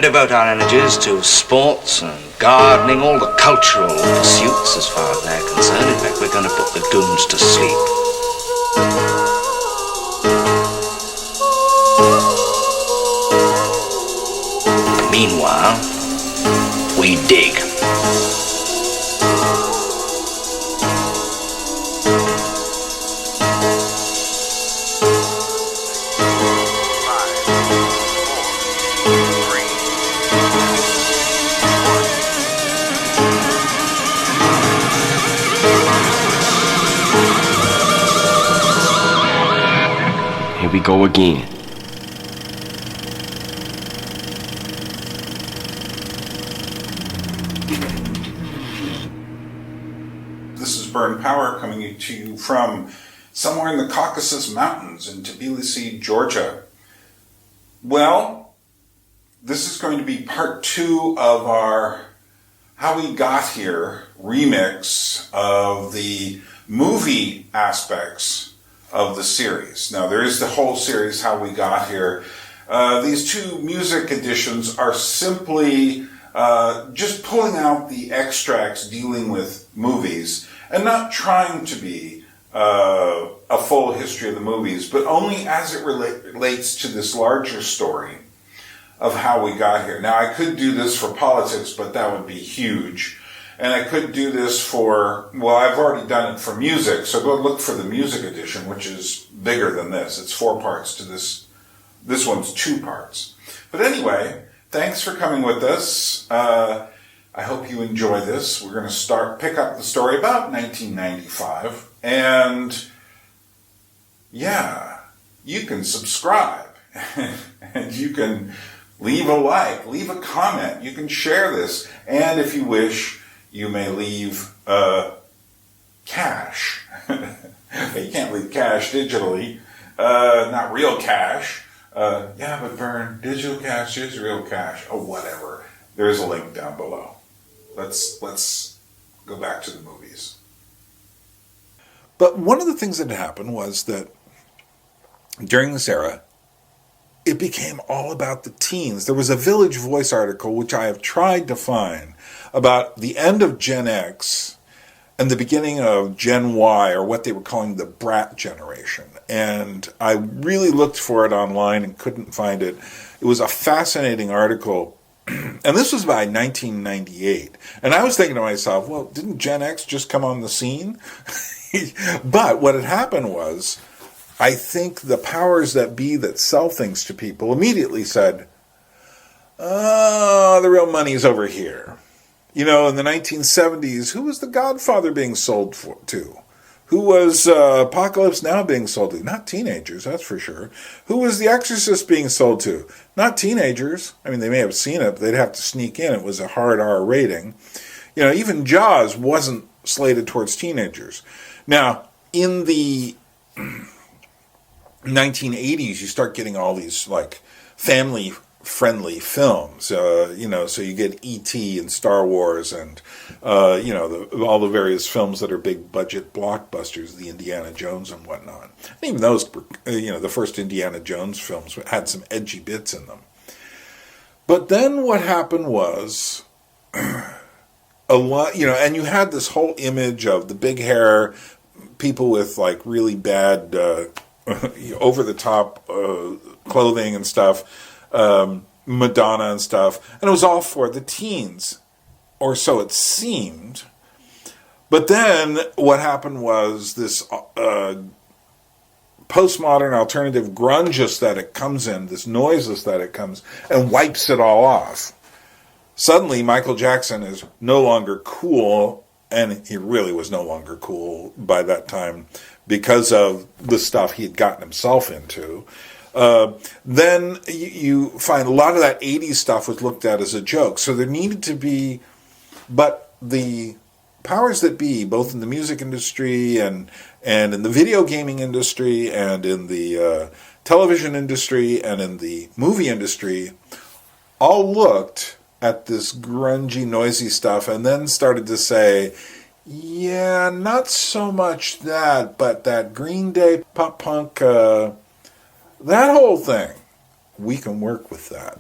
devote our energies to sports and gardening, all the cultural pursuits as far as they're concerned. In fact, we're going to put the goons to sleep. Meanwhile, we dig. Here we go again. This is Burn Power coming to you from somewhere in the Caucasus Mountains in Tbilisi, Georgia. Well, this is going to be part 2 of our How We Got Here remix of the movie aspects of the series. Now, there is the whole series, How We Got Here. These 2 music editions are simply just pulling out the extracts dealing with movies and not trying to be a full history of the movies, but only as it relates to this larger story of how we got here. Now, I could do this for politics, but that would be huge. And I could do this for, well, I've already done it for music, so go look for the music edition, which is bigger than this. It's 4 parts to this. This one's 2 parts. But anyway, thanks for coming with us. I hope you enjoy this. We're going to pick up the story about 1995. And yeah, you can subscribe. And you can leave a like, leave a comment. You can share this. And if you wish, you may leave cash. You can't leave cash digitally. Not real cash. Yeah, but Vern, digital cash is real cash. Oh, whatever. There's a link down below. Let's go back to the movies. But one of the things that happened was that during this era, it became all about the teens. There was a Village Voice article, which I have tried to find, about the end of Gen X and the beginning of Gen Y, or what they were calling the brat generation. And I really looked for it online and couldn't find it. It was a fascinating article. And this was by 1998. And I was thinking to myself, well, didn't Gen X just come on the scene? But what had happened was, I think the powers that be that sell things to people immediately said, oh, the real money's over here. You know, in the 1970s, who was The Godfather being sold to? Who was Apocalypse Now being sold to? Not teenagers, that's for sure. Who was The Exorcist being sold to? Not teenagers. I mean, they may have seen it, but they'd have to sneak in. It was a hard R rating. You know, even Jaws wasn't slated towards teenagers. Now, in the 1980s, you start getting all these, like, family-friendly films, you know, so you get E.T. and Star Wars and, you know, all the various films that are big-budget blockbusters, the Indiana Jones and whatnot. And even those, you know, the first Indiana Jones films had some edgy bits in them. But then what happened was, a lot, you know, and you had this whole image of the big hair, people with, like, really bad, over-the-top clothing and stuff, Madonna and stuff, and it was all for the teens, or so it seemed. But then what happened was this postmodern alternative grunge aesthetic comes in, this noise aesthetic comes and wipes it all off. Suddenly Michael Jackson is no longer cool, and he really was no longer cool by that time because of the stuff he had gotten himself into. Then you find a lot of that 80s stuff was looked at as a joke. So there needed to be, but the powers that be, both in the music industry and in the video gaming industry and in the television industry and in the movie industry, all looked at this grungy, noisy stuff and then started to say, yeah, not so much that, but that Green Day pop punk, that whole thing, we can work with that.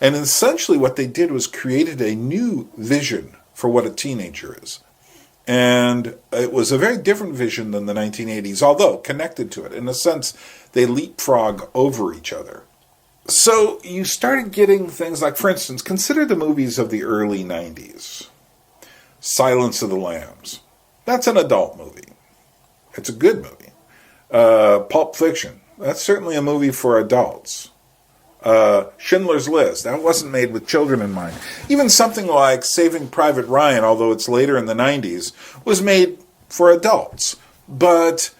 And essentially what they did was created a new vision for what a teenager is. And it was a very different vision than the 1980s, although connected to it. In a sense, they leapfrog over each other. So you started getting things like, for instance, consider the movies of the early 90s. Silence of the Lambs. That's an adult movie. It's a good movie. Pulp Fiction. That's certainly a movie for adults. Schindler's List. That wasn't made with children in mind. Even something like Saving Private Ryan, although it's later in the 90s, was made for adults. But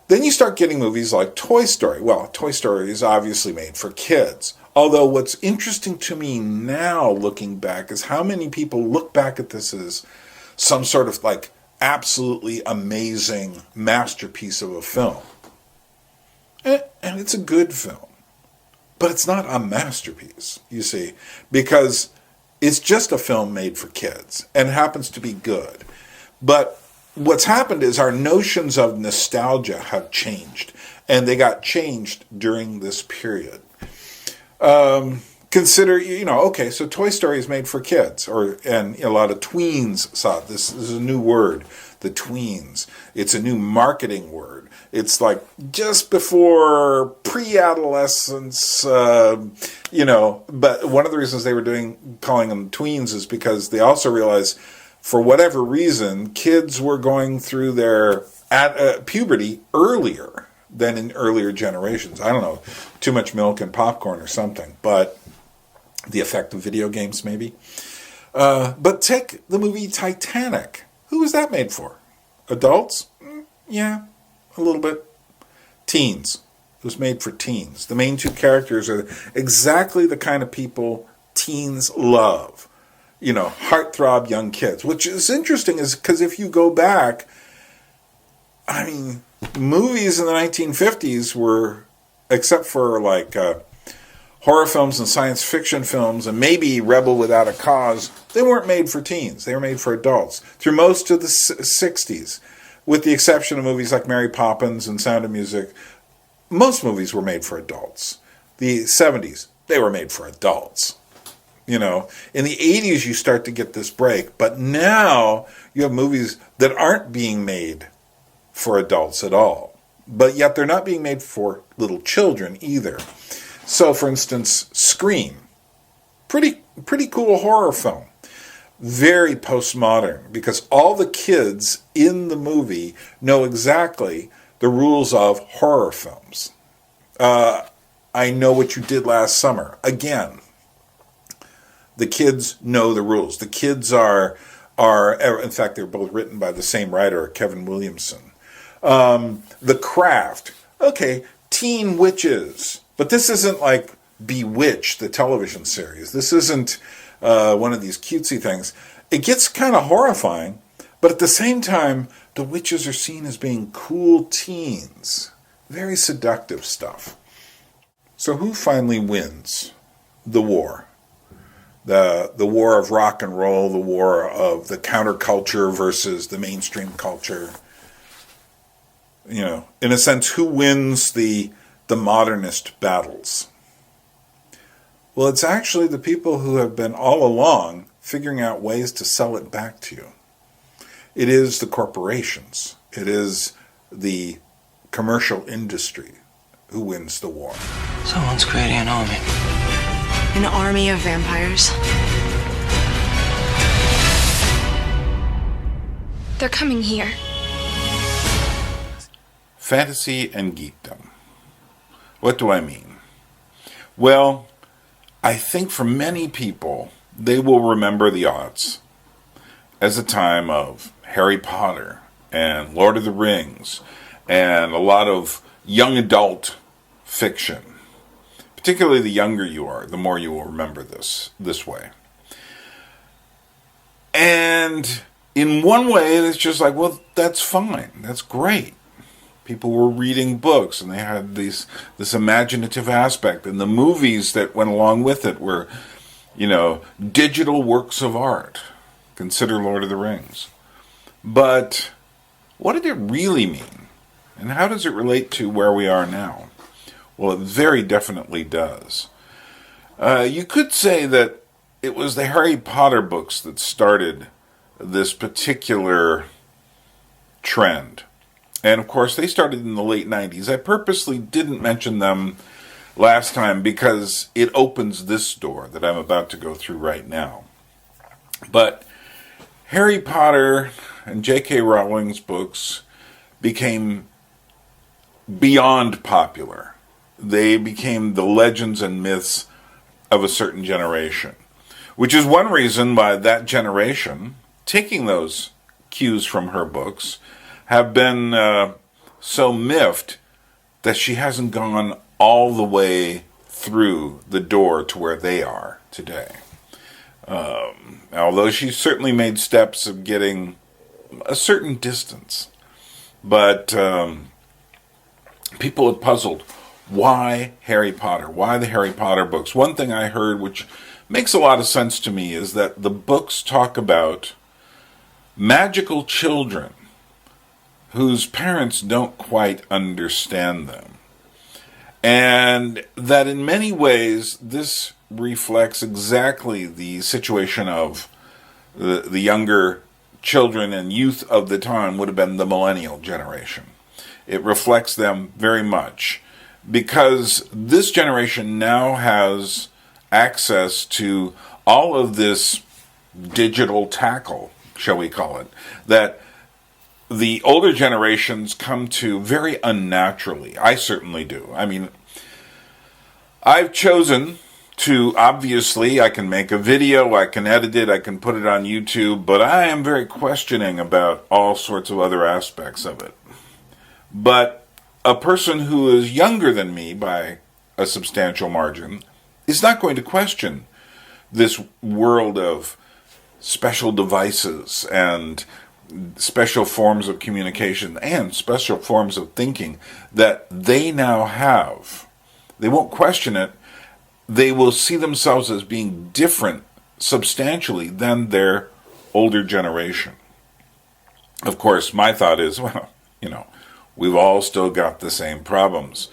then you start getting movies like Toy Story. Well, Toy Story is obviously made for kids. Although what's interesting to me now, looking back, is how many people look back at this as some sort of like absolutely amazing masterpiece of a film. And it's a good film. But it's not a masterpiece, you see, because it's just a film made for kids and happens to be good. But what's happened is our notions of nostalgia have changed, and they got changed during this period. Consider, okay, so Toy Story is made for kids, and a lot of tweens saw it. This is a new word, the tweens. It's a new marketing word. It's like just before pre-adolescence, but one of the reasons they were calling them tweens is because they also realized, for whatever reason, kids were going through their puberty earlier than in earlier generations. I don't know, too much milk and popcorn or something, but the effect of video games maybe. But take the movie Titanic. Who was that made for? Adults? Yeah. A little bit. Teens. It was made for teens. The main two characters are exactly the kind of people teens love. Heartthrob young kids. Which is interesting is because if you go back, movies in the 1950s were, except for like horror films and science fiction films and maybe Rebel Without a Cause, they weren't made for teens. They were made for adults. Through most of the 60s. With the exception of movies like Mary Poppins and Sound of Music, most movies were made for adults. The 70s, they were made for adults. In the 80s you start to get this break, but now you have movies that aren't being made for adults at all. But yet they're not being made for little children either. So, for instance, Scream. Pretty cool horror film. Very postmodern, because all the kids in the movie know exactly the rules of horror films. I Know What You Did Last Summer. Again, the kids know the rules. The kids are in fact, they're both written by the same writer, Kevin Williamson. The Craft. Okay, teen witches. But this isn't like Bewitched, the television series. This isn't one of these cutesy things. It gets kind of horrifying, but at the same time, the witches are seen as being cool teens. Very seductive stuff. So who finally wins the war? The war of rock and roll, the war of the counterculture versus the mainstream culture. In a sense, who wins the modernist battles? Well, it's actually the people who have been all along figuring out ways to sell it back to you. It is the corporations. It is the commercial industry who wins the war. Someone's creating an army. An army of vampires? They're coming here. Fantasy and geekdom. What do I mean? Well, I think for many people, they will remember the aughts as a time of Harry Potter and Lord of the Rings and a lot of young adult fiction. Particularly the younger you are, the more you will remember this way. And in one way, it's just like, well, that's fine. That's great. People were reading books, and they had this imaginative aspect. And the movies that went along with it were, digital works of art. Consider Lord of the Rings. But what did it really mean? And how does it relate to where we are now? Well, it very definitely does. You could say that it was the Harry Potter books that started this particular trend. And of course, they started in the late 90s. I purposely didn't mention them last time because it opens this door that I'm about to go through right now. But Harry Potter and J.K. Rowling's books became beyond popular. They became the legends and myths of a certain generation, which is one reason why that generation, taking those cues from her books, have been so miffed that she hasn't gone all the way through the door to where they are today. Although she certainly made steps of getting a certain distance. But people have puzzled, why Harry Potter? Why the Harry Potter books? One thing I heard, which makes a lot of sense to me, is that the books talk about magical children whose parents don't quite understand them. And that in many ways, this reflects exactly the situation of the younger children and youth of the time would have been the millennial generation. It reflects them very much because this generation now has access to all of this digital tackle, shall we call it, that the older generations come to very unnaturally. I certainly do. I mean, I've chosen to, obviously, I can make a video, I can edit it, I can put it on YouTube, but I am very questioning about all sorts of other aspects of it. But a person who is younger than me by a substantial margin is not going to question this world of special devices and special forms of communication and special forms of thinking that they now have. They won't question it. They will see themselves as being different substantially than their older generation. Of course, my thought is, well, we've all still got the same problems.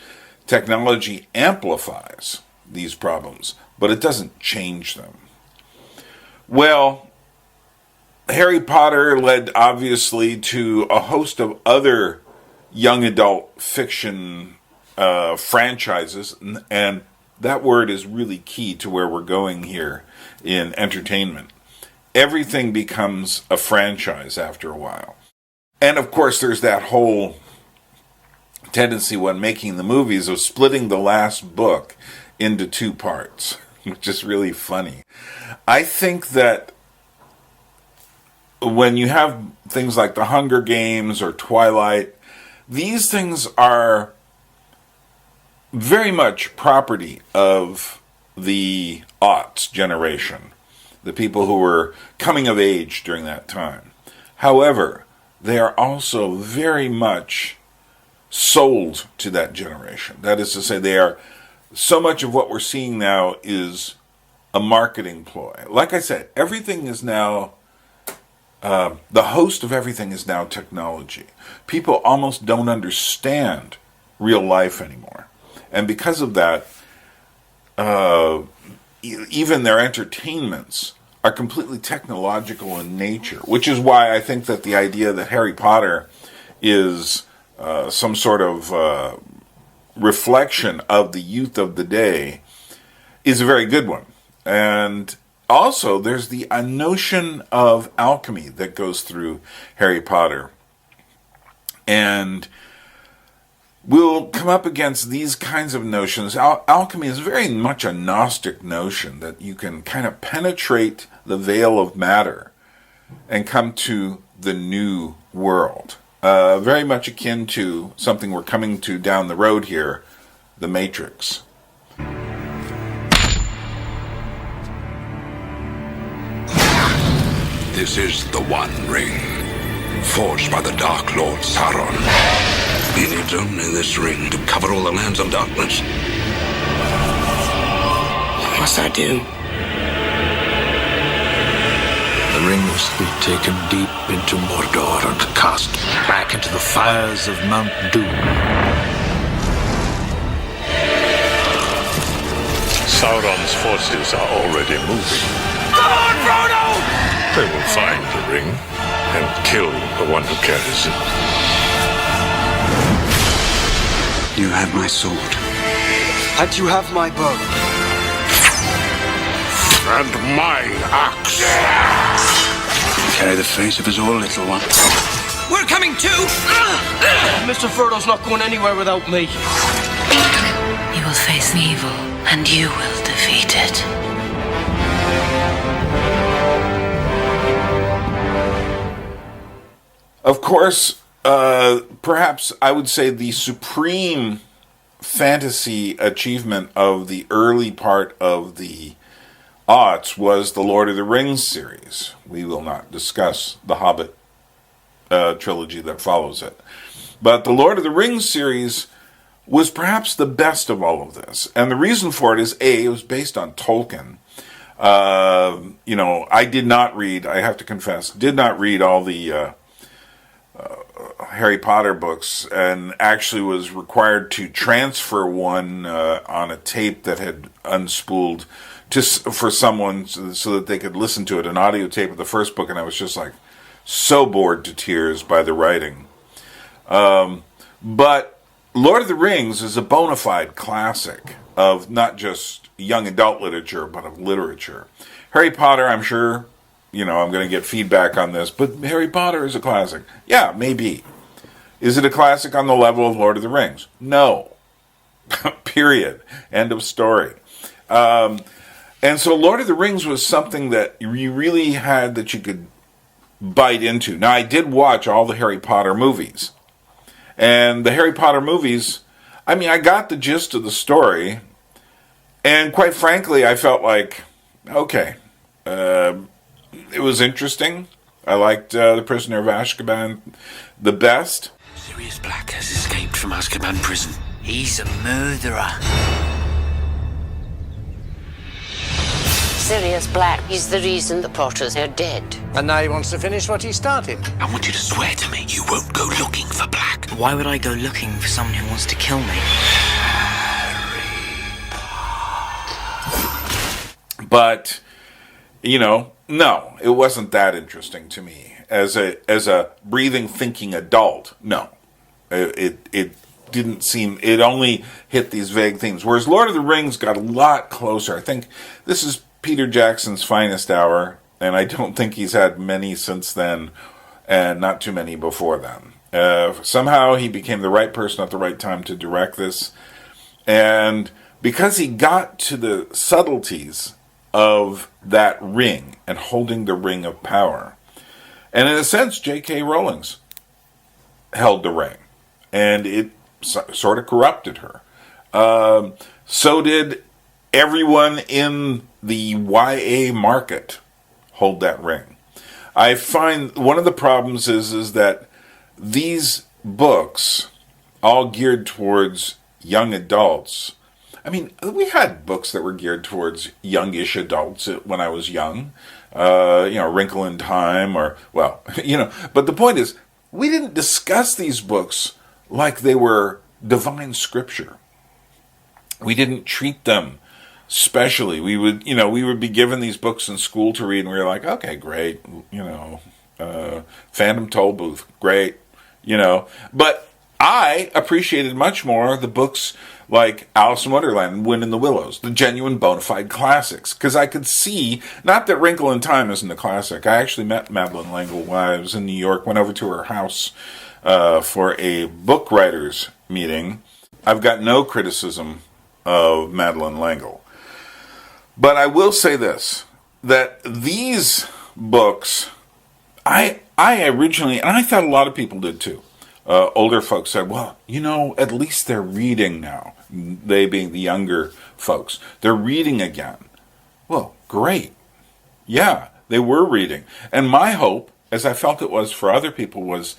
Technology amplifies these problems, but it doesn't change them. Well, Harry Potter led, obviously, to a host of other young adult fiction franchises, and that word is really key to where we're going here in entertainment. Everything becomes a franchise after a while. And of course, there's that whole tendency when making the movies of splitting the last book into two parts, which is really funny. I think that when you have things like The Hunger Games or Twilight, these things are very much property of the aughts generation, the people who were coming of age during that time. However, they are also very much sold to that generation. That is to say, they are so much of what we're seeing now is a marketing ploy. Like I said, everything is now the host of everything is now technology. People almost don't understand real life anymore. And because of that, even their entertainments are completely technological in nature, which is why I think that the idea that Harry Potter is some sort of reflection of the youth of the day is a very good one. And also, there's the notion of alchemy that goes through Harry Potter. And we'll come up against these kinds of notions. Alchemy is very much a Gnostic notion that you can kind of penetrate the veil of matter and come to the new world. Very much akin to something we're coming to down the road here, the Matrix. This is the One Ring, forged by the Dark Lord Sauron. He needs only this ring to cover all the lands of darkness. What must I do? The ring must be taken deep into Mordor and cast back into the fires of Mount Doom. Sauron's forces are already moving. Come on, Frodo! They will find the ring and kill the one who carries it. You have my sword. And you have my bow. And my axe. Carry the face of us all, little one. We're coming too! Mr. Frodo's not going anywhere without me. You will face the evil, and you will defeat it. Of course, perhaps I would say the supreme fantasy achievement of the early part of the aughts was the Lord of the Rings series. We will not discuss the Hobbit trilogy that follows it. But the Lord of the Rings series was perhaps the best of all of this. And the reason for it is, A, it was based on Tolkien. I did not read, I have to confess, did not read all the Harry Potter books, and actually was required to transfer one on a tape that had unspooled for someone so that they could listen to it, an audio tape of the first book, and I was just like so bored to tears by the writing. But Lord of the Rings is a bona fide classic of not just young adult literature, but of literature. Harry Potter, I'm sure, I'm going to get feedback on this, but Harry Potter is a classic. Yeah, maybe. Is it a classic on the level of Lord of the Rings? No. Period. End of story. And so Lord of the Rings was something that you really had that you could bite into. Now, I did watch all the Harry Potter movies. And the Harry Potter movies, I got the gist of the story. And quite frankly, I felt like, okay, it was interesting. I liked The Prisoner of Azkaban the best. Sirius Black has escaped from Azkaban prison. He's a murderer. Sirius Black is the reason the Potters are dead. And now he wants to finish what he started. I want you to swear to me you won't go looking for Black. Why would I go looking for someone who wants to kill me? But, no, it wasn't that interesting to me. As a breathing, thinking adult, no. It didn't seem, it only hit these vague themes. Whereas Lord of the Rings got a lot closer. I think this is Peter Jackson's finest hour, and I don't think he's had many since then, and not too many before then. Somehow he became the right person at the right time to direct this. And because he got to the subtleties of that ring and holding the ring of power. And in a sense, J.K. Rowling's held the ring. And it sort of corrupted her. So did everyone in the YA market hold that ring. I find one of the problems is that these books, all geared towards young adults, we had books that were geared towards youngish adults when I was young. Wrinkle in Time but the point is, we didn't discuss these books like they were divine scripture. We didn't treat them specially. We would be given these books in school to read, and we were like, okay, great, Phantom Tollbooth, great, But I appreciated much more the books like Alice in Wonderland and Wind in the Willows, the genuine bona fide classics, because I could see, not that Wrinkle in Time isn't a classic. I actually met Madeleine L'Engle while I was in New York, went over to her house for a book writers meeting. I've got no criticism of Madeleine L'Engle. But I will say this, that these books, I originally, and I thought a lot of people did too, older folks said, well, at least they're reading now. They being the younger folks. They're reading again. Well, great. Yeah, they were reading. And my hope, as I felt it was for other people, was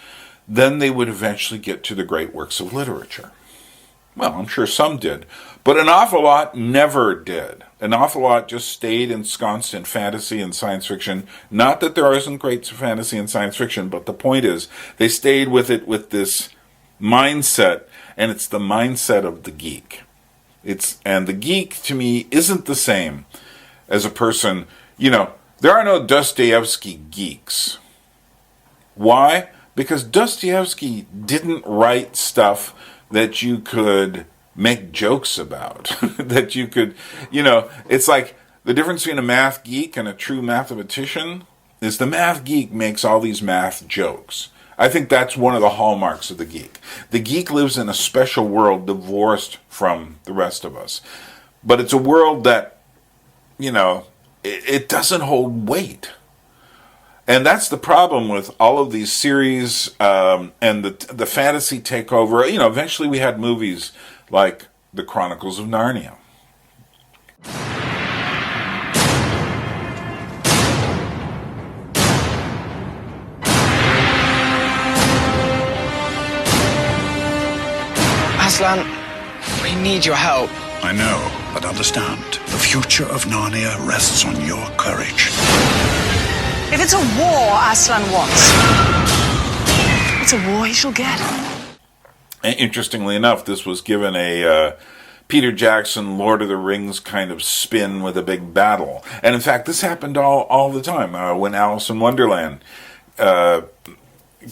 then they would eventually get to the great works of literature. Well, I'm sure some did. But an awful lot never did. An awful lot just stayed ensconced in fantasy and science fiction. Not that there isn't great fantasy and science fiction, but the point is, they stayed with it with this mindset, and it's the mindset of the geek. And the geek, to me, isn't the same as a person, there are no Dostoevsky geeks. Why? Because Dostoevsky didn't write stuff that you could make jokes about. That you could, it's like the difference between a math geek and a true mathematician is the math geek makes all these math jokes. I think that's one of the hallmarks of the geek. The geek lives in a special world divorced from the rest of us. But it's a world that, it doesn't hold weight. And that's the problem with all of these series and the fantasy takeover. Eventually we had movies like The Chronicles of Narnia. Aslan, we need your help. I know, but understand, the future of Narnia rests on your courage. If it's a war Aslan wants, it's a war he shall get. Interestingly enough, this was given a Peter Jackson, Lord of the Rings kind of spin with a big battle. And in fact, this happened all the time. When Alice in Wonderland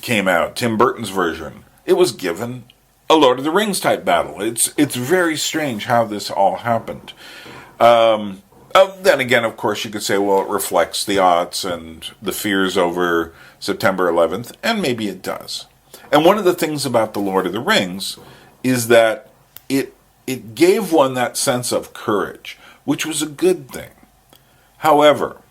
came out, Tim Burton's version, it was given a Lord of the Rings type battle. It's very strange how this all happened. Then again, of course, you could say, well, it reflects the aughts and the fears over September 11th, and maybe it does. And one of the things about the Lord of the Rings is that it gave one that sense of courage, which was a good thing. However,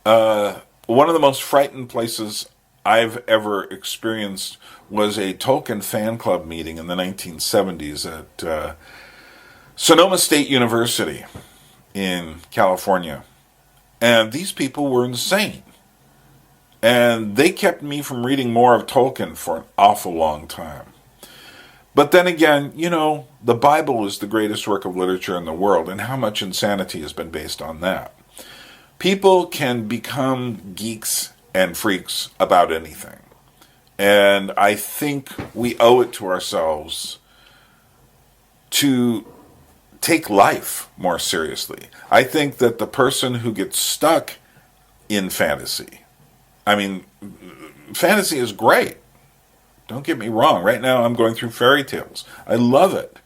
one of the most frightened places I've ever experienced was a Tolkien fan club meeting in the 1970s at Sonoma State University in California. And these people were insane. And they kept me from reading more of Tolkien for an awful long time. But then again, the Bible is the greatest work of literature in the world, and how much insanity has been based on that. People can become geeks and freaks about anything. And I think we owe it to ourselves to take life more seriously. I think that the person who gets stuck in fantasy, fantasy is great. Don't get me wrong. Right now I'm going through fairy tales. I love it.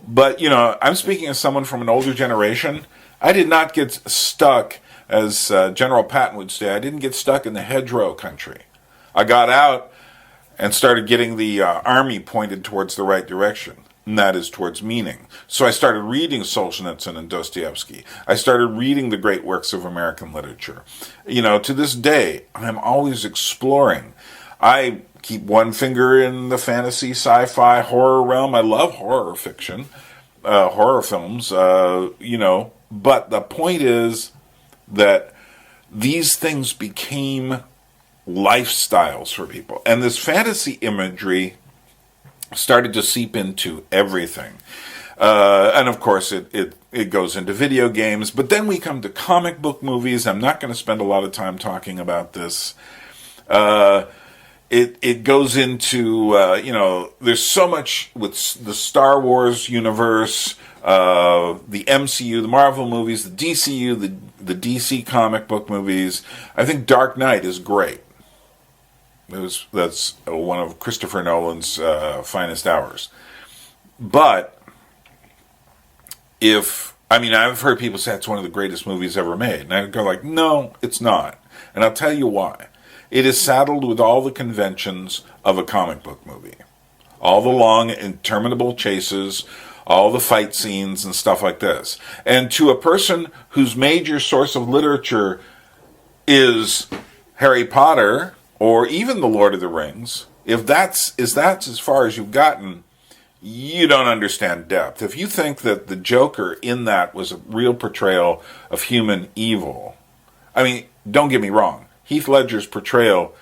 But, I'm speaking as someone from an older generation. I did not get stuck, as General Patton would say, I didn't get stuck in the hedgerow country. I got out and started getting the army pointed towards the right direction, and that is towards meaning. So I started reading Solzhenitsyn and Dostoevsky. I started reading the great works of American literature. To this day, I'm always exploring. I keep one finger in the fantasy, sci-fi, horror realm. I love horror fiction, horror films, But the point is that these things became lifestyles for people. And this fantasy imagery started to seep into everything. And of course, it goes into video games. But then we come to comic book movies. I'm not going to spend a lot of time talking about this. It goes into, there's so much with the Star Wars universe, the MCU, the Marvel movies, the DCU, the DC comic book movies. I think Dark Knight is great. That's one of Christopher Nolan's finest hours. But I've heard people say it's one of the greatest movies ever made. And I go like, no, it's not. And I'll tell you why. It is saddled with all the conventions of a comic book movie. All the long, interminable chases, all the fight scenes and stuff like this. And to a person whose major source of literature is Harry Potter or even The Lord of the Rings, if that's as far as you've gotten, you don't understand depth. If you think that the Joker in that was a real portrayal of human evil, don't get me wrong. Heath Ledger's portrayal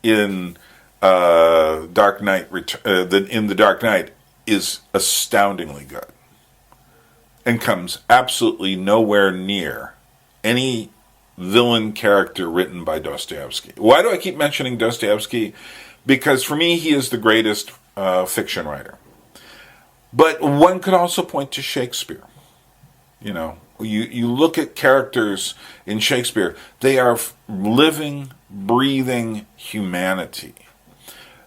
in Dark Knight, in The Dark Knight, is astoundingly good, and comes absolutely nowhere near any villain character written by Dostoevsky. Why do I keep mentioning Dostoevsky? Because for me, he is the greatest fiction writer. But one could also point to Shakespeare. You know, you look at characters in Shakespeare, they are living, breathing humanity.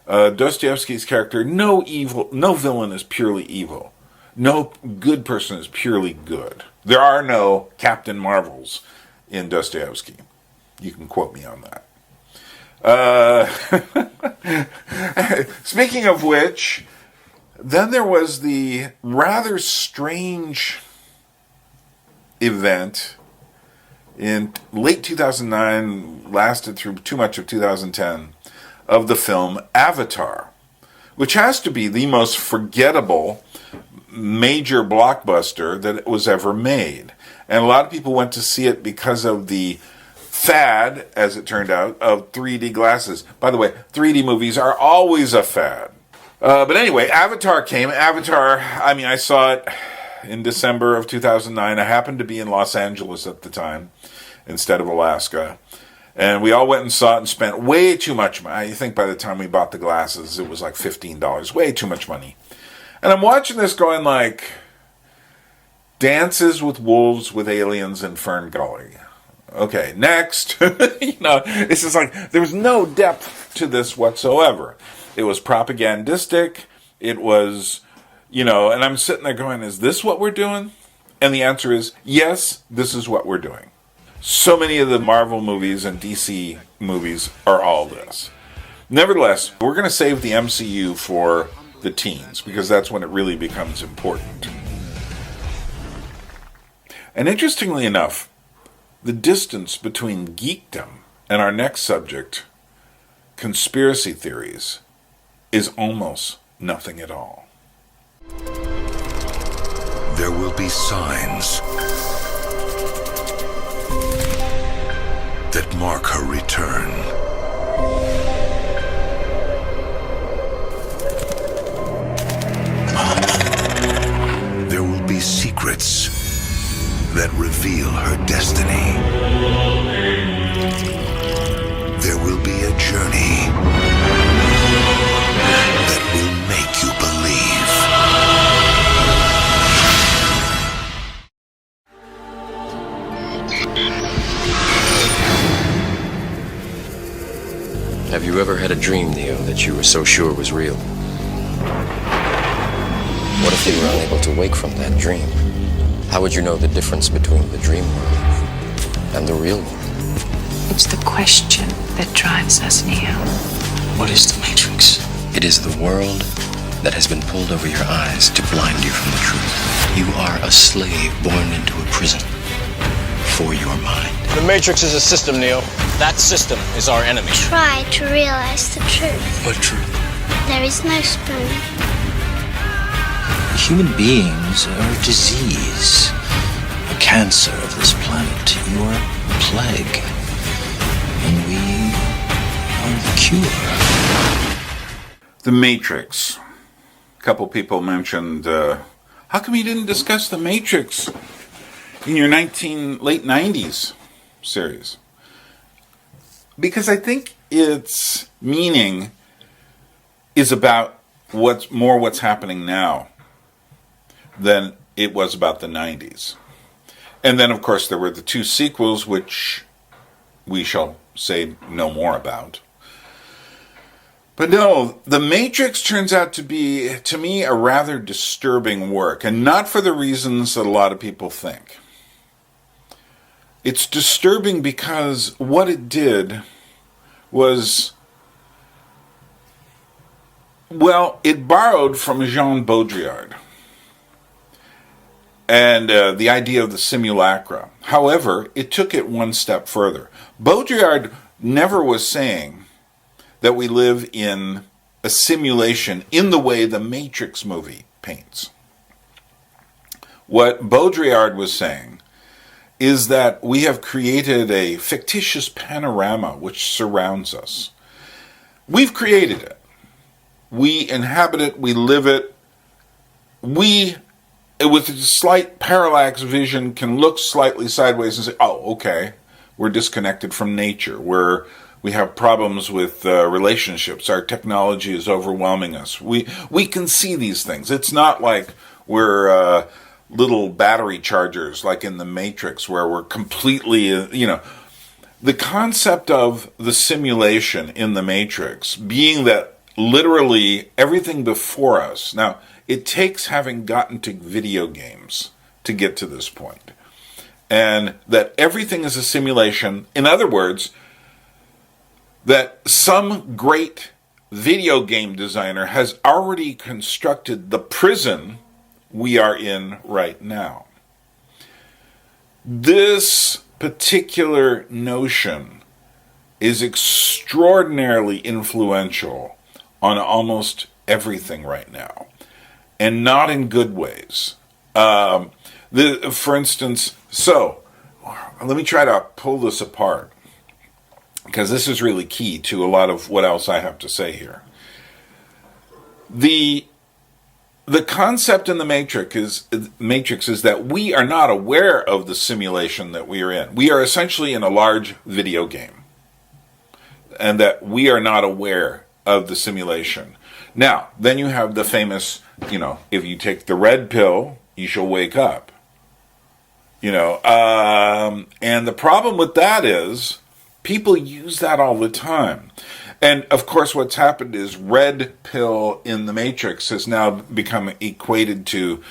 Dostoevsky's character, no villain is purely evil. No good person is purely good. There are no Captain Marvels in Dostoevsky. You can quote me on that. Speaking of which, then there was the rather strange event in late 2009, lasted through too much of 2010, of the film Avatar, which has to be the most forgettable major blockbuster that was ever made. And a lot of people went to see it because of the fad, as it turned out, of 3D glasses. By the way, 3D movies are always a fad. But anyway, Avatar came. I saw it in December of 2009. I happened to be in Los Angeles at the time instead of Alaska. And we all went and saw it and spent way too much money. I think by the time we bought the glasses, it was like $15. Way too much money. And I'm watching this going like, Dances with Wolves with Aliens in Fern Gully. Okay, next. It's just like, there's no depth to this whatsoever. It was propagandistic. It was, and I'm sitting there going, is this what we're doing? And the answer is, yes, this is what we're doing. So many of the Marvel movies and DC movies are all this. Nevertheless, we're going to save the MCU for the teens, because that's when it really becomes important. And interestingly enough, the distance between geekdom and our next subject, conspiracy theories, is almost nothing at all. There will be signs that mark her return. There will be secrets that reveal her destiny. There will be a journey that will make you believe. Have you ever had a dream, Neo, that you were so sure was real? What if you were unable to wake from that dream? How would you know the difference between the dream world and the real world? It's the question that drives us, Neo. What is the Matrix? It is the world that has been pulled over your eyes to blind you from the truth. You are a slave born into a prison for your mind. The Matrix is a system, Neo. That system is our enemy. Try to realize the truth. What truth? There is no spoon. Human beings are a disease, a cancer of this planet. You are a plague, and we are the cure. The Matrix. A couple people mentioned, how come you didn't discuss The Matrix in your late 90s series? Because I think its meaning is about what's happening now than it was about the 90s. And then, of course, there were the two sequels, which we shall say no more about. But no, The Matrix turns out to be, to me, a rather disturbing work, and not for the reasons that a lot of people think. It's disturbing because what it did was, well, it borrowed from Jean Baudrillard and the idea of the simulacra. However, it took it one step further. Baudrillard never was saying that we live in a simulation in the way the Matrix movie paints. What Baudrillard was saying is that we have created a fictitious panorama which surrounds us. We've created it. We inhabit it, we live it. We, with a slight parallax vision, can look slightly sideways and say, oh, okay, we're disconnected from nature. We're We have problems with relationships. Our technology is overwhelming us. We can see these things. It's not like we're little battery chargers like in the Matrix where we're completely, the concept of the simulation in the Matrix being that literally everything before us. Now, it takes having gotten to video games to get to this point. And that everything is a simulation. In other words, that some great video game designer has already constructed the prison we are in right now. This particular notion is extraordinarily influential on almost everything right now, and not in good ways. For instance, let me try to pull this apart, because this is really key to a lot of what else I have to say here. The concept in the Matrix is that we are not aware of the simulation that we are in. We are essentially in a large video game, and that we are not aware of the simulation. Now, then you have the famous, if you take the red pill, you shall wake up. And the problem with that is people use that all the time. And of course, what's happened is red pill in the Matrix has now become equated to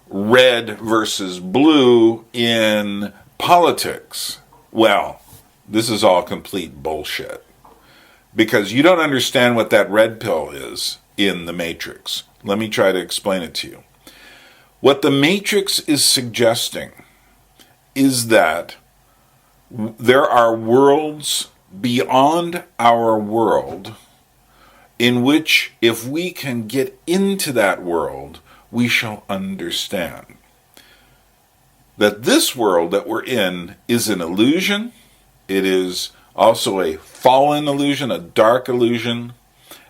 red versus blue in politics. Well, this is all complete bullshit, because you don't understand what that red pill is in the Matrix. Let me try to explain it to you. What the Matrix is suggesting is that there are worlds beyond our world in which, if we can get into that world, we shall understand that this world that we're in is an illusion. It is also a fallen illusion, a dark illusion,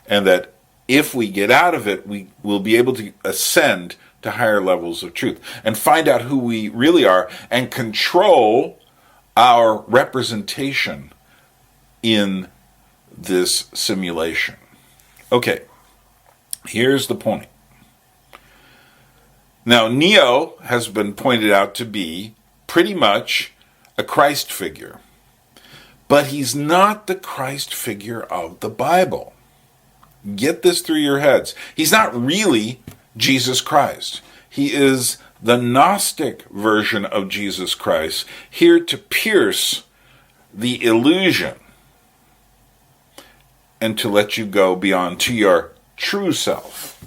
and that if we get out of it, we will be able to ascend to higher levels of truth and find out who we really are and control our representation in this simulation. Okay, here's the point. Now, Neo has been pointed out to be pretty much a Christ figure, but he's not the Christ figure of the Bible. Get this through your heads. He's not really Jesus Christ. He is the Gnostic version of Jesus Christ, here to pierce the illusion and to let you go beyond to your true self.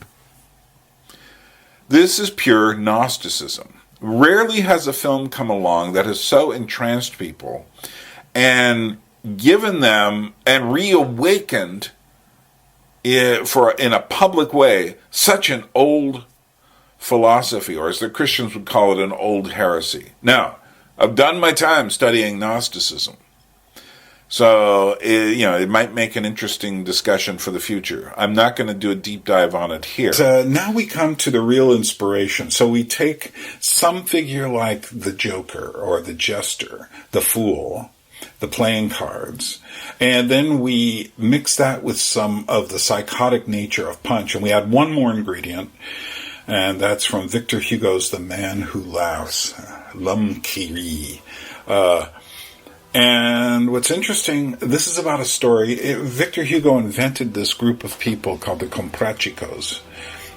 This is pure Gnosticism. Rarely has a film come along that has so entranced people and given them and reawakened in a public way such an old philosophy, or as the Christians would call it, an old heresy. Now, I've done my time studying Gnosticism, so it might make an interesting discussion for the future. I'm not going to do a deep dive on it here. Now we come to the real inspiration. So we take some figure like the Joker or the Jester, the Fool, the playing cards, and then we mix that with some of the psychotic nature of Punch, and we add one more ingredient, and that's from Victor Hugo's The Man Who Laughs, L'Homme qui rit. And what's interesting, this is about a story. Victor Hugo invented this group of people called the Comprachicos,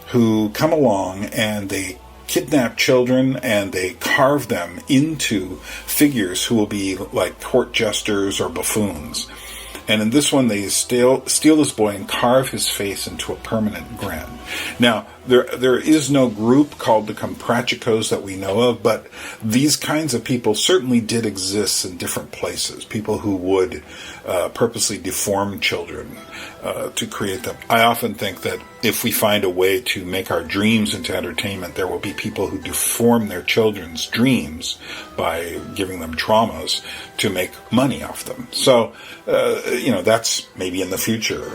who come along and they kidnap children and they carve them into figures who will be like court jesters or buffoons. And in this one, they steal this boy and carve his face into a permanent grin. Now, there is no group called the Comprachicos that we know of, but these kinds of people certainly did exist in different places. People who would purposely deform children to create them. I often think that if we find a way to make our dreams into entertainment, there will be people who deform their children's dreams by giving them traumas to make money off them. So, that's maybe in the future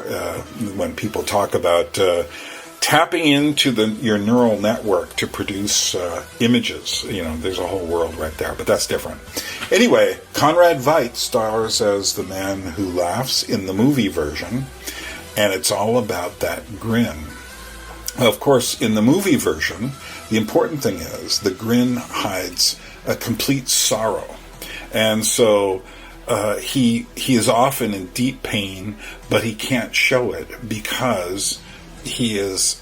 when people talk about tapping into your neural network to produce images. There's a whole world right there, but that's different. Anyway, Conrad Veidt stars as the man who laughs in the movie version, and it's all about that grin. Of course, in the movie version, the important thing is the grin hides a complete sorrow. And so he is often in deep pain, but he can't show it because he is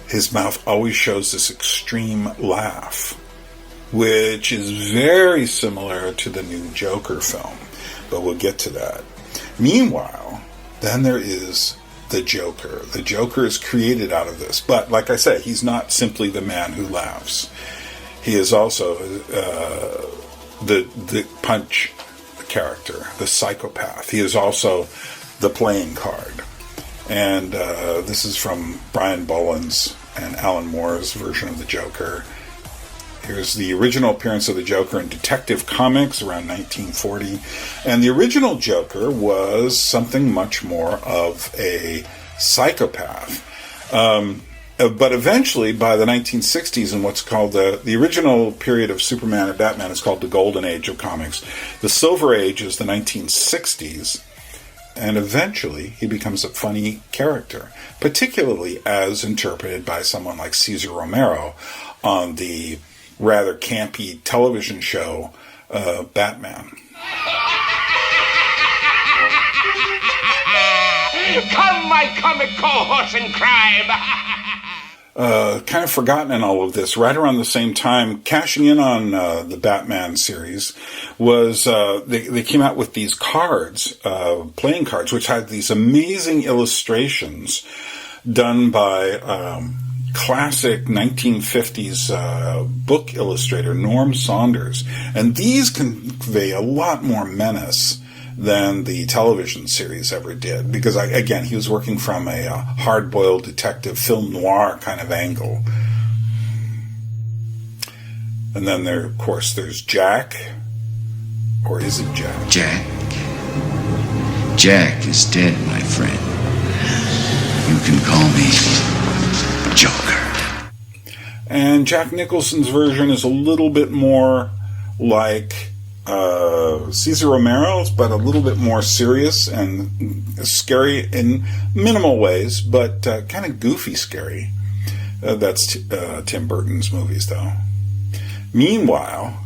his mouth always shows this extreme laugh, which is very similar to the new Joker film, but we'll get to that. Meanwhile, then there is the Joker. The Joker is created out of this, but like I said, he's not simply the man who laughs. He is also the Punch character, the psychopath. He is also the playing card. And this is from Brian Boland's and Alan Moore's version of the Joker. Here's the original appearance of the Joker in Detective Comics around 1940. And the original Joker was something much more of a psychopath. But eventually, by the 1960s, in what's called the original period of Superman or Batman is called the Golden Age of comics. The Silver Age is the 1960s. And eventually, he becomes a funny character, particularly as interpreted by someone like Cesar Romero on the rather campy television show Batman. Come, my comic cohorts in crime! Kind of forgotten in all of this, right around the same time, cashing in on the Batman series, was they came out with these cards, playing cards, which had these amazing illustrations done by classic 1950s book illustrator Norm Saunders. And these convey a lot more menace than the television series ever did, because again, he was working from a hard-boiled detective film noir kind of angle. And then of course there's Jack, or is it Jack? Jack is dead, my friend. You can call me Joker. And Jack Nicholson's version is a little bit more like Cesar Romero's, but a little bit more serious and scary in minimal ways, but kind of goofy scary. That's Tim Burton's movies, though. Meanwhile,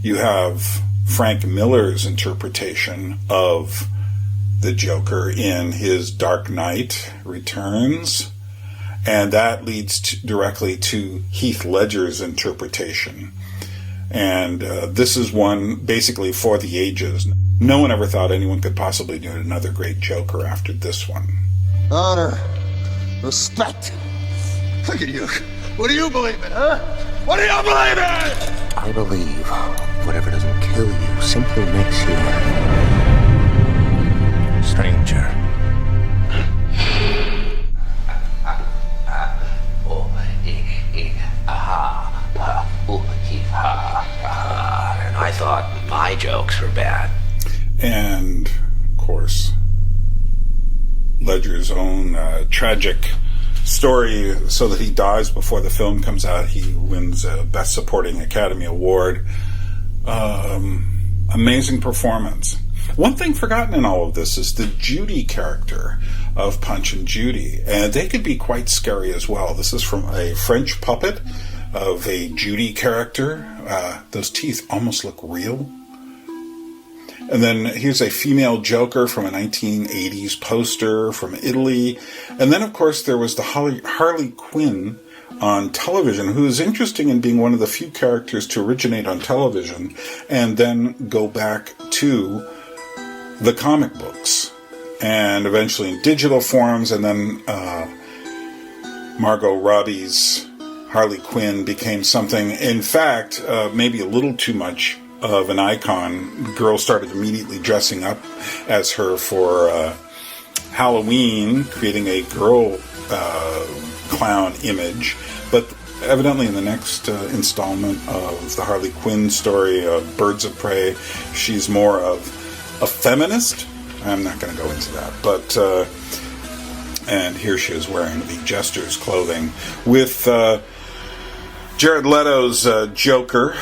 you have Frank Miller's interpretation of the Joker in his Dark Knight Returns, and that leads directly to Heath Ledger's interpretation. And this is one basically for the ages. No one ever thought anyone could possibly do another great Joker after this one. Honor, respect. Look at you. What do you believe in, huh? What do you believe in? I believe whatever doesn't kill you simply makes you stranger. And I thought my jokes were bad. And, of course, Ledger's own tragic story, so that he dies before the film comes out. He wins a Best Supporting Academy Award. Amazing performance. One thing forgotten in all of this is the Judy character of Punch and Judy, and they could be quite scary as well. This is from a French puppet of a Judy character. Those teeth almost look real. And then here's a female Joker from a 1980s poster from Italy. And then, of course, there was the Harley Quinn on television, who is interesting in being one of the few characters to originate on television and then go back to the comic books, and eventually in digital forms. And then Margot Robbie's Harley Quinn became something, in fact, maybe a little too much of an icon. Girls started immediately dressing up as her for Halloween, creating a girl clown image. But evidently in the next installment of the Harley Quinn story, Birds of Prey, she's more of a feminist. I'm not going to go into that. But And here she is wearing the Jester's clothing with Jared Leto's Joker.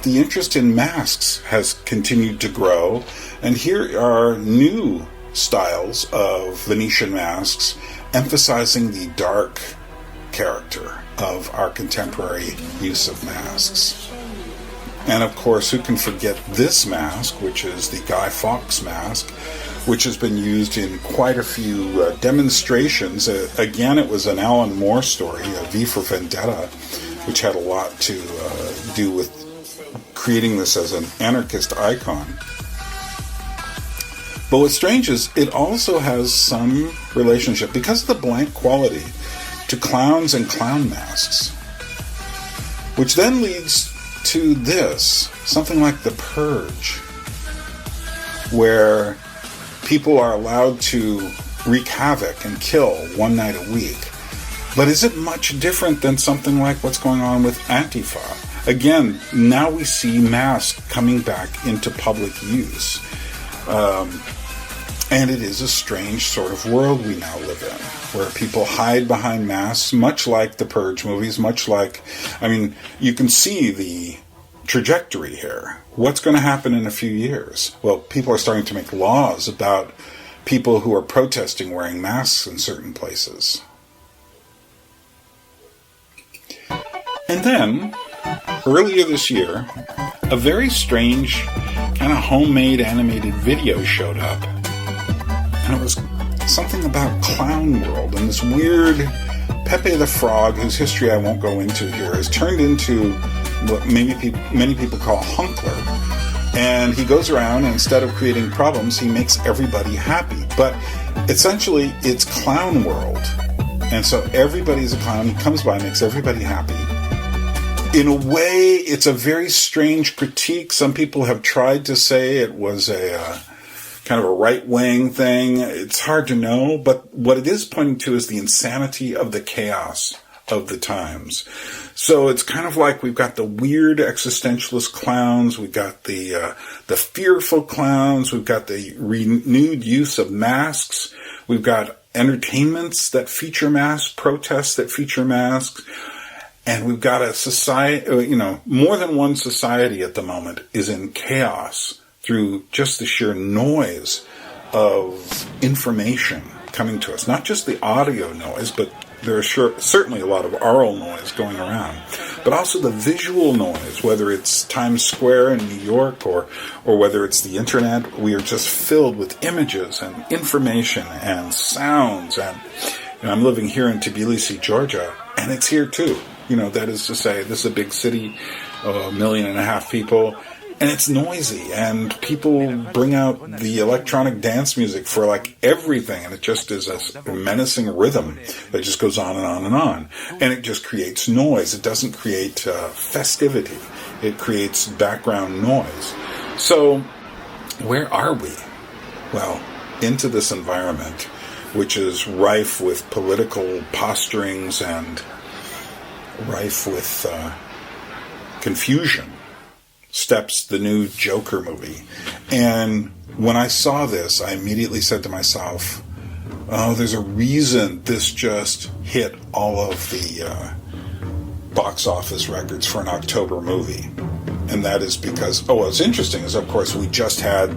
The interest in masks has continued to grow, and here are new styles of Venetian masks emphasizing the dark character of our contemporary use of masks. And of course, who can forget this mask, which is the Guy Fawkes mask, which has been used in quite a few demonstrations. Again, it was an Alan Moore story, V for Vendetta, which had a lot to do with creating this as an anarchist icon. But what's strange is it also has some relationship, because of the blank quality, to clowns and clown masks. Which then leads to this, something like The Purge, where people are allowed to wreak havoc and kill one night a week. But is it much different than something like what's going on with Antifa? Again, now we see masks coming back into public use. And it is a strange sort of world we now live in, where people hide behind masks, much like the Purge movies, much like, I mean, you can see the trajectory here. What's going to happen in a few years? Well, people are starting to make laws about people who are protesting wearing masks in certain places. And then, earlier this year, a very strange kind of homemade animated video showed up. And it was something about Clown World, and this weird Pepe the Frog, whose history I won't go into here, is turned into what many people call Hunkler. And he goes around, and instead of creating problems, he makes everybody happy. But essentially, it's Clown World. And so everybody's a clown. He comes by and makes everybody happy. In a way, it's a very strange critique. Some people have tried to say it was a kind of a right-wing thing. It's hard to know, but what it is pointing to is the insanity of the chaos of the times. So it's kind of like we've got the weird existentialist clowns, we've got the fearful clowns, we've got the renewed use of masks, we've got entertainments that feature masks, protests that feature masks, and we've got a society, more than one society at the moment is in chaos through just the sheer noise of information coming to us. Not just the audio noise, but there is certainly a lot of aural noise going around. But also the visual noise, whether it's Times Square in New York or whether it's the internet. We are just filled with images and information and sounds. And I'm living here in Tbilisi, Georgia, and it's here too. That is to say, this is a big city, 1.5 million people. And it's noisy, and people bring out the electronic dance music for like everything, and it just is a menacing rhythm that just goes on and on and on. And it just creates noise. It doesn't create festivity. It creates background noise. So, where are we? Well, into this environment, which is rife with political posturings and rife with confusion, steps the new Joker movie. And when I saw this, I immediately said to myself, oh, there's a reason this just hit all of the box office records for an October movie. And that is because, what's interesting is, of course, we just had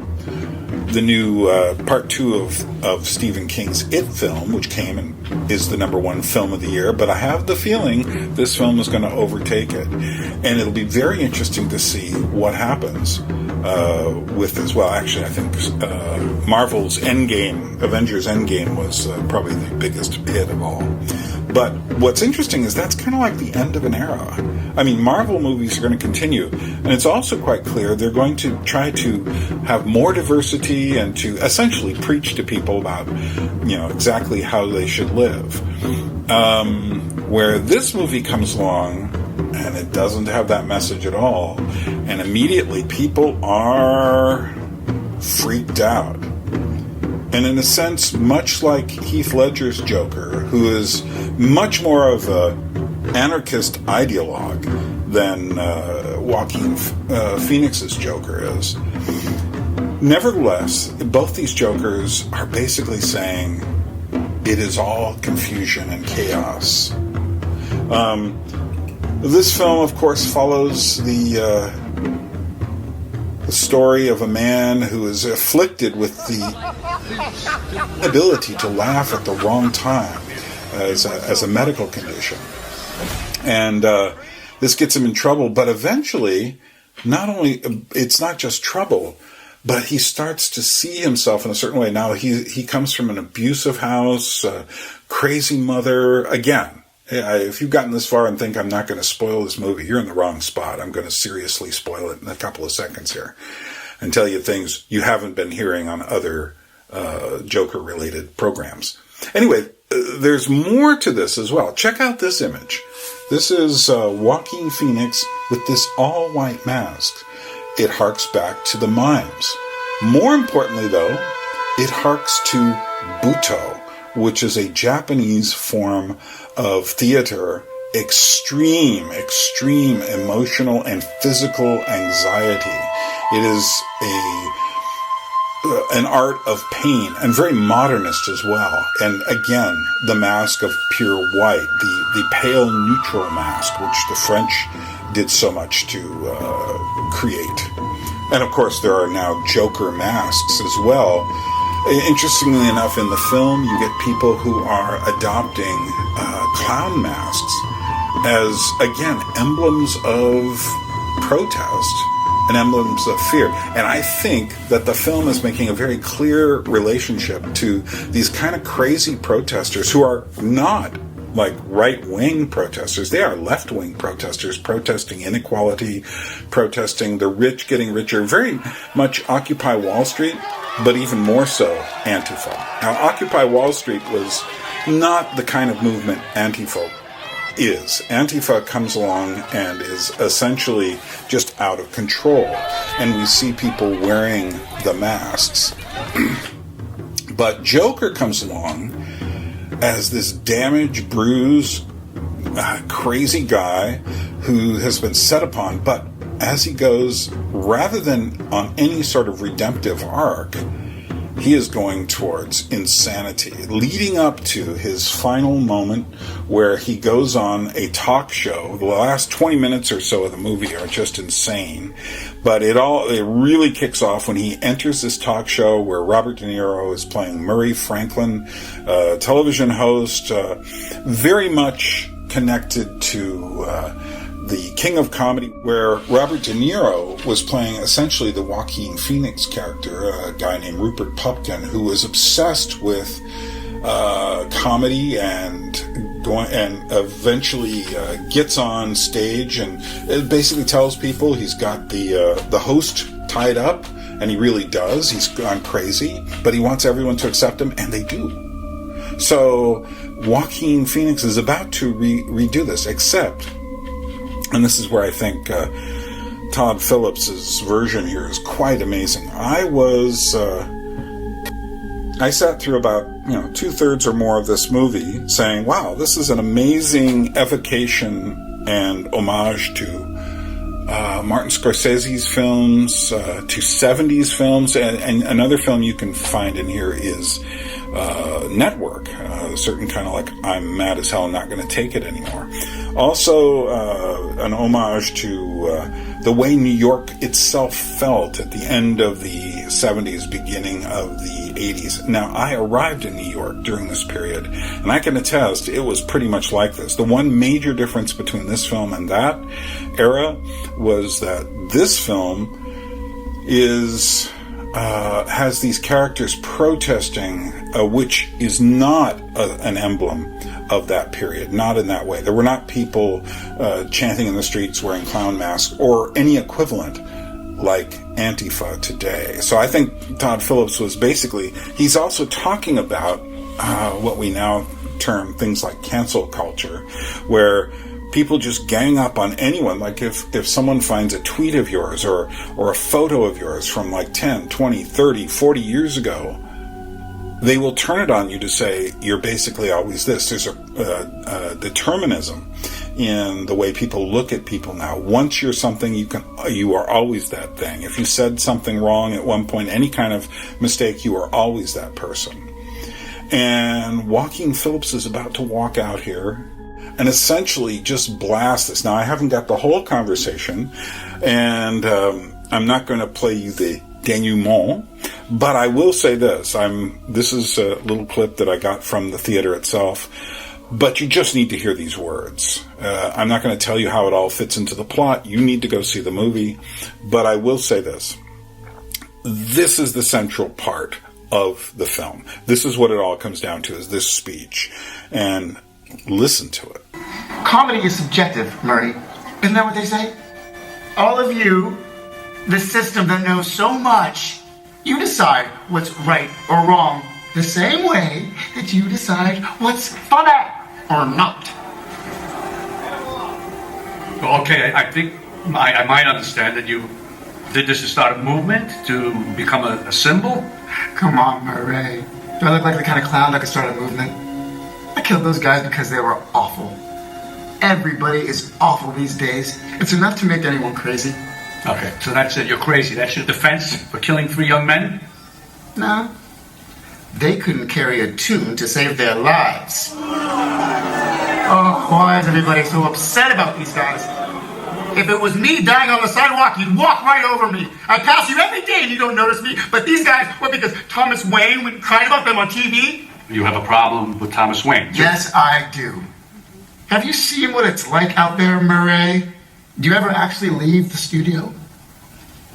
the new part 2 of Stephen King's It film, which came and is the #1 film of the year. But I have the feeling this film is going to overtake it. And it'll be very interesting to see what happens with this. Well, actually, I think Marvel's Avengers Endgame was probably the biggest hit of all. But what's interesting is that's kind of like the end of an era. I mean, Marvel movies are going to continue, and it's also quite clear they're going to try to have more diversity and to essentially preach to people about, exactly how they should live. Where this movie comes along, and it doesn't have that message at all, and immediately people are freaked out. And in a sense, much like Heath Ledger's Joker, who is much more of an anarchist ideologue than Joaquin Phoenix's Joker is, Nevertheless, both these Jokers are basically saying it is all confusion and chaos. This film, of course, follows the story of a man who is afflicted with the ability to laugh at the wrong time as a medical condition. And this gets him in trouble, but eventually, it's not just trouble, but he starts to see himself in a certain way. Now, he comes from an abusive house, crazy mother. Again, if you've gotten this far and think I'm not going to spoil this movie, you're in the wrong spot. I'm going to seriously spoil it in a couple of seconds here and tell you things you haven't been hearing on other Joker-related programs. Anyway, there's more to this as well. Check out this image. This is Joaquin Phoenix with this all-white mask. It harks back to the mimes. More importantly, though, it harks to Buto, which is a Japanese form of theater, extreme emotional and physical anxiety. It is an art of pain, and very modernist as well. And again, the mask of pure white, the pale neutral mask, which the French did so much to create. And of course, there are now Joker masks as well. Interestingly enough, in the film, you get people who are adopting clown masks as, again, emblems of protest and emblems of fear. And I think that the film is making a very clear relationship to these kind of crazy protesters who are not like right-wing protesters. They are left-wing protesters, protesting inequality, protesting the rich getting richer, very much Occupy Wall Street, but even more so Antifa. Now, Occupy Wall Street was not the kind of movement Antifa is. Antifa comes along and is essentially just out of control. And we see people wearing the masks. But Joker comes along as this damaged, bruised, crazy guy who has been set upon, but as he goes, rather than on any sort of redemptive arc, he is going towards insanity, leading up to his final moment where he goes on a talk show. The last 20 minutes or so of the movie are just insane, but it really kicks off when he enters this talk show where Robert De Niro is playing Murray Franklin, television host, very much connected to the King of Comedy, where Robert De Niro was playing essentially the Joaquin Phoenix character, a guy named Rupert Pupkin, who was obsessed with comedy and eventually gets on stage and it basically tells people he's got the host tied up, and he really does. He's gone crazy, but he wants everyone to accept him, and they do. So Joaquin Phoenix is about to redo this, except, and this is where I think Todd Phillips' version here is quite amazing. I sat through about 2/3 or more of this movie saying, wow, this is an amazing evocation and homage to Martin Scorsese's films, to 70s films, and another film you can find in here is Network, a certain kind of like I'm mad as hell, I'm not going to take it anymore. Also an homage to the way New York itself felt at the end of the 70s, beginning of the 80s. Now, I arrived in New York during this period, and I can attest it was pretty much like this. The one major difference between this film and that era was that this film has these characters protesting, which is not an emblem of that period, not in that way. There were not people chanting in the streets wearing clown masks or any equivalent like Antifa today. So I think Todd Phillips was he's also talking about what we now term things like cancel culture, where people just gang up on anyone. Like if someone finds a tweet of yours or a photo of yours from like 10, 20, 30, 40 years ago, they will turn it on you to say you're basically always this. There's a determinism in the way people look at people now. Once you're something, you are always that thing. If you said something wrong at one point, any kind of mistake, you are always that person. And Joaquin Phillips is about to walk out here and essentially just blast this. Now, I haven't got the whole conversation, and I'm not going to play you the denouement, but I will say this. This is a little clip that I got from the theater itself, but you just need to hear these words. I'm not going to tell you how it all fits into the plot. You need to go see the movie, but I will say this. This is the central part of the film. This is what it all comes down to, is this speech. And listen to it. Comedy is subjective, Murray. Isn't that what they say? All of you, the system that knows so much, you decide what's right or wrong the same way that you decide what's funny or not. Okay, I think I might understand that you did this to start a movement, to become a symbol. Come on, Murray. Do I look like the kind of clown that could start a movement? I killed those guys because they were awful. Everybody is awful these days. It's enough to make anyone crazy. Okay, so that's it. You're crazy. That's your defense for killing 3 young men? No. They couldn't carry a tune to save their lives. Oh, why is everybody so upset about these guys? If it was me dying on the sidewalk, you'd walk right over me. I pass you every day and you don't notice me. But these guys, what, because Thomas Wayne cried about them on TV? You have a problem with Thomas Wayne? Yes, I do. Have you seen what it's like out there, Murray? Do you ever actually leave the studio?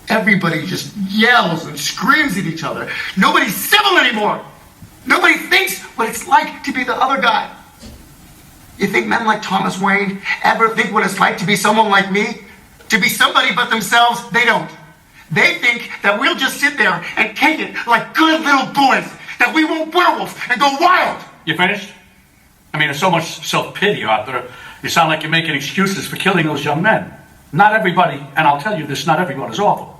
Everybody just yells and screams at each other. Nobody's civil anymore. Nobody thinks what it's like to be the other guy. You think men like Thomas Wayne ever think what it's like to be someone like me? To be somebody but themselves? They don't. They think that we'll just sit there and take it like good little boys. That we won't werewolf and go wild. You finished? I mean, there's so much self-pity out there. You sound like you're making excuses for killing those young men. Not everybody, and I'll tell you this, not everyone is awful.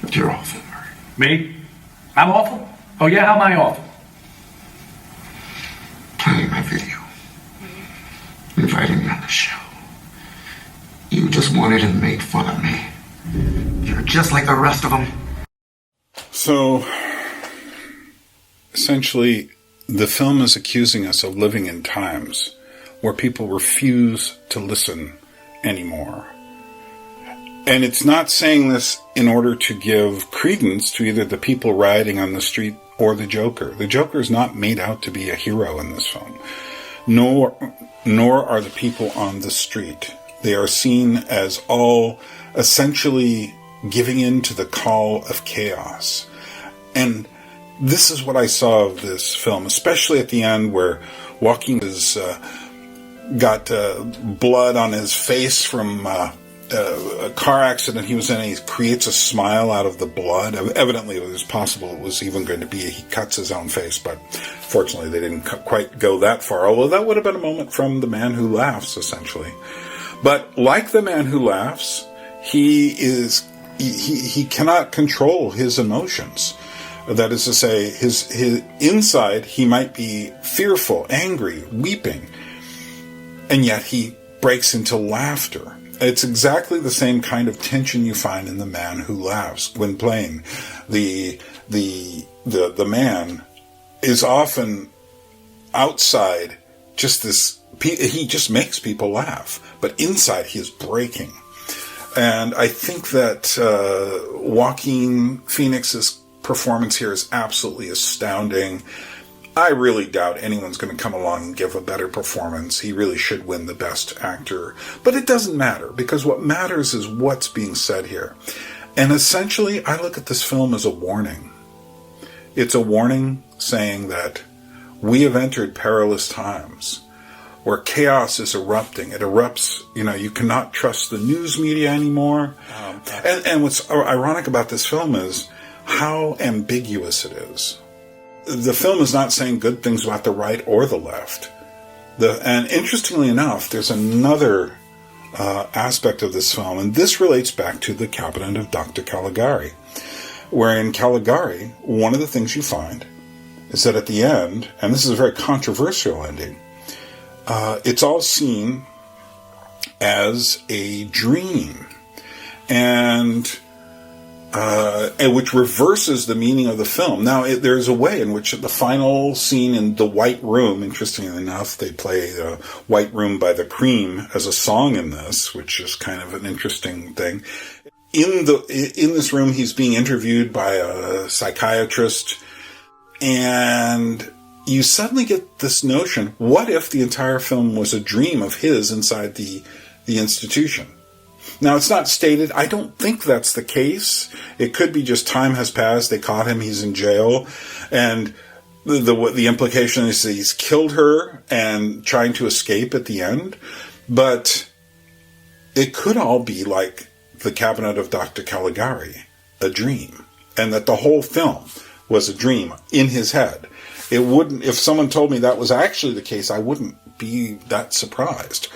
But you're awful, Murray. Me? I'm awful? Oh yeah, how am I awful? Playing my video. Inviting me on the show. You just wanted and made fun of me. You're just like the rest of them. So, essentially, the film is accusing us of living in times where people refuse to listen anymore. And it's not saying this in order to give credence to either the people rioting on the street or the Joker. The Joker is not made out to be a hero in this film, nor are the people on the street. They are seen as all essentially giving in to the call of chaos. And this is what I saw of this film, especially at the end where Joaquin has got blood on his face from a car accident he was in, and he creates a smile out of the blood. Evidently, it was possible it was even going to be he cuts his own face, but fortunately they didn't quite go that far, although that would have been a moment from The Man Who Laughs, essentially. But like The Man Who Laughs, he cannot control his emotions. That is to say, his inside, he might be fearful, angry, weeping, and yet he breaks into laughter. It's exactly the same kind of tension you find in The Man Who Laughs when playing. The man is often outside just this, he just makes people laugh, but inside he is breaking. And I think that Joaquin Phoenix's performance here is absolutely astounding. I really doubt anyone's going to come along and give a better performance. He really should win the Best Actor. But it doesn't matter, because what matters is what's being said here. And essentially, I look at this film as a warning. It's a warning saying that we have entered perilous times where chaos is erupting. It erupts, you cannot trust the news media anymore. And what's ironic about this film is how ambiguous it is. The film is not saying good things about the right or the left. And interestingly enough, there's another aspect of this film, and this relates back to the cabinet of Dr. Caligari, where in Caligari, one of the things you find is that at the end, and this is a very controversial ending, it's all seen as a dream, and which reverses the meaning of the film. Now, there's a way in which the final scene in the White Room, interestingly enough, they play White Room by the Cream as a song in this, which is kind of an interesting thing. In this room, he's being interviewed by a psychiatrist, and you suddenly get this notion, what if the entire film was a dream of his inside the institution? Now, it's not stated. I don't think that's the case. It could be just time has passed. They caught him. He's in jail. And the implication is that he's killed her and trying to escape at the end. But it could all be like The Cabinet of Dr. Caligari, a dream. And that the whole film was a dream in his head. It wouldn't, if someone told me that was actually the case, I wouldn't be that surprised.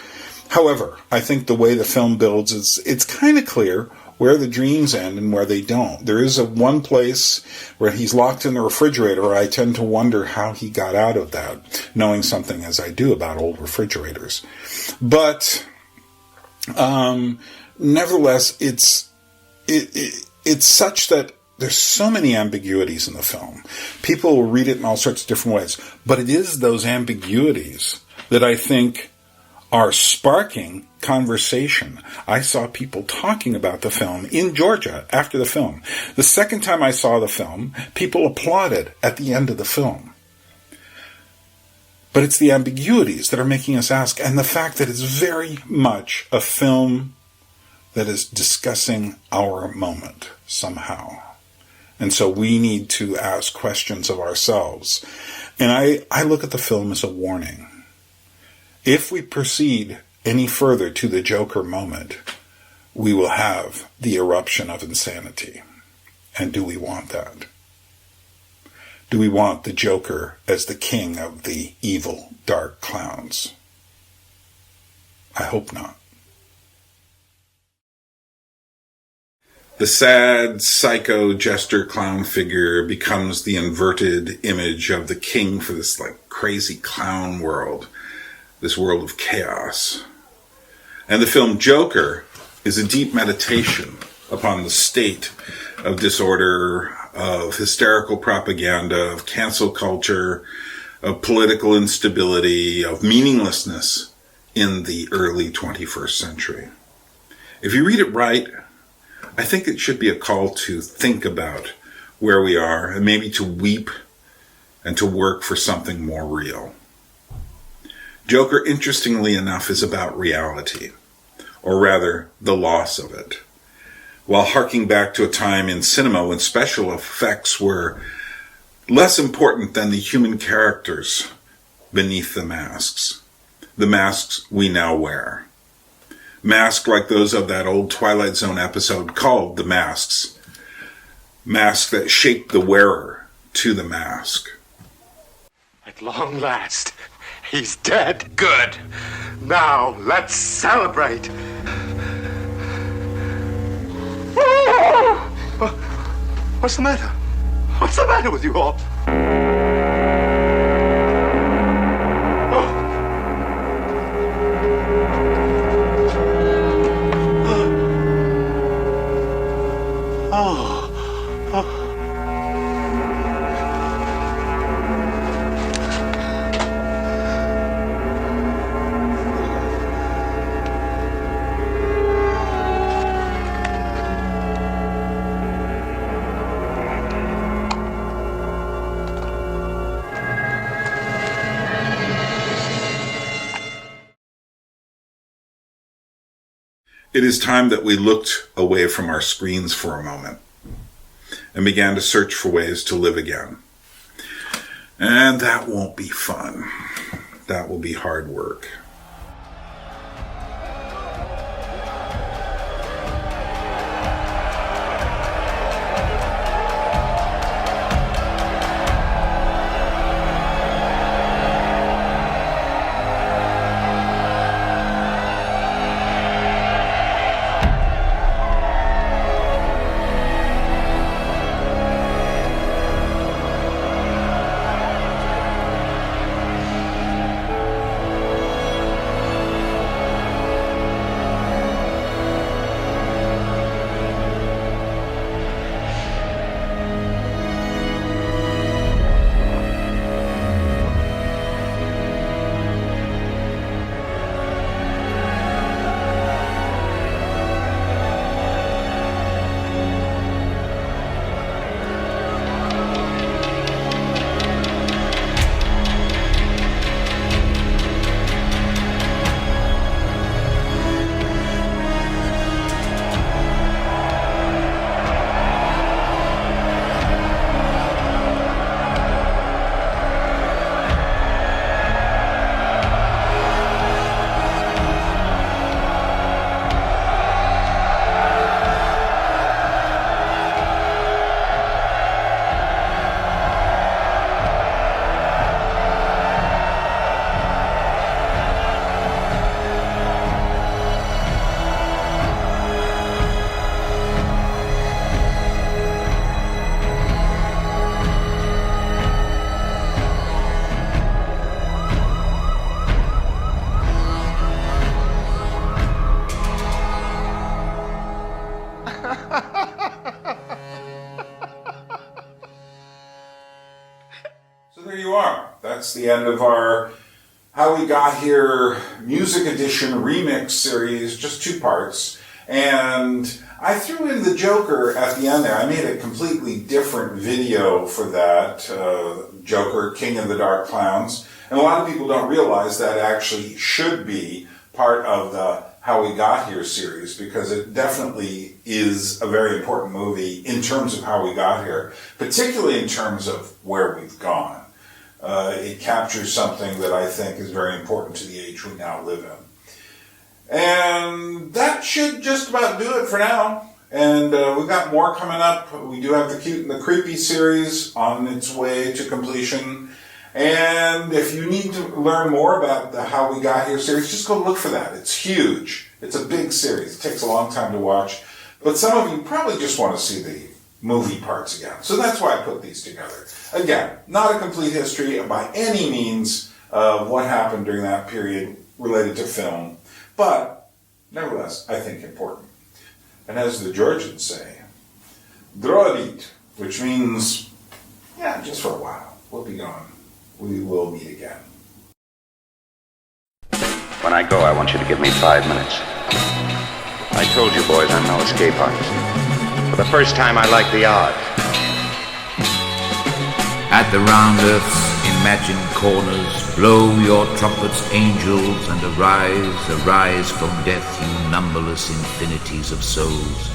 However, I think the way the film builds, it's kind of clear where the dreams end and where they don't. There is one place where he's locked in the refrigerator, where I tend to wonder how he got out of that, knowing something as I do about old refrigerators. But nevertheless, it's such that there's so many ambiguities in the film. People will read it in all sorts of different ways. But it is those ambiguities that I think are sparking conversation. I saw people talking about the film in Georgia after the film. The second time I saw the film, people applauded at the end of the film. But it's the ambiguities that are making us ask, and the fact that it's very much a film that is discussing our moment somehow. And so we need to ask questions of ourselves. And I look at the film as a warning. If we proceed any further to the Joker moment, we will have the eruption of insanity. And do we want that? Do we want the Joker as the king of the evil, dark clowns? I hope not. The sad, psycho jester clown figure becomes the inverted image of the king for this crazy clown world. This world of chaos. And the film Joker is a deep meditation upon the state of disorder, of hysterical propaganda, of cancel culture, of political instability, of meaninglessness in the early 21st century. If you read it right, I think it should be a call to think about where we are and maybe to weep and to work for something more real. Joker, interestingly enough, is about reality, or rather, the loss of it. While harking back to a time in cinema when special effects were less important than the human characters beneath the masks we now wear. Masks like those of that old Twilight Zone episode called The Masks. Masks that shape the wearer to the mask. At long last, he's dead. Good. Now, let's celebrate. What's the matter? What's the matter with you all? It is time that we looked away from our screens for a moment and began to search for ways to live again. And that won't be fun. That will be hard work. So there you are. That's the end of our How We Got Here Music Edition Remix series, just 2 parts. And I threw in the Joker at the end there. I made a completely different video for that, Joker, King of the Dark Clowns. And a lot of people don't realize that actually should be part of the How We Got Here series, because it definitely is a very important movie in terms of how we got here, particularly in terms of where we've gone. It captures something that I think is very important to the age we now live in. And that should just about do it for now. And we've got more coming up. We do have the Cute and the Creepy series on its way to completion. And if you need to learn more about the How We Got Here series, just go look for that. It's huge. It's a big series. It takes a long time to watch. But some of you probably just want to see the movie parts again. So that's why I put these together. Again, not a complete history by any means of what happened during that period related to film, but nevertheless, I think important. And as the Georgians say, droit, which means, yeah, just for a while. We'll be gone. We will meet again. When I go, I want you to give me 5 minutes. I told you boys I'm no escape artist. For the first time, I like the odds. At the round earth's imagined corners, blow your trumpets, angels, and arise, arise from death, you numberless infinities of souls.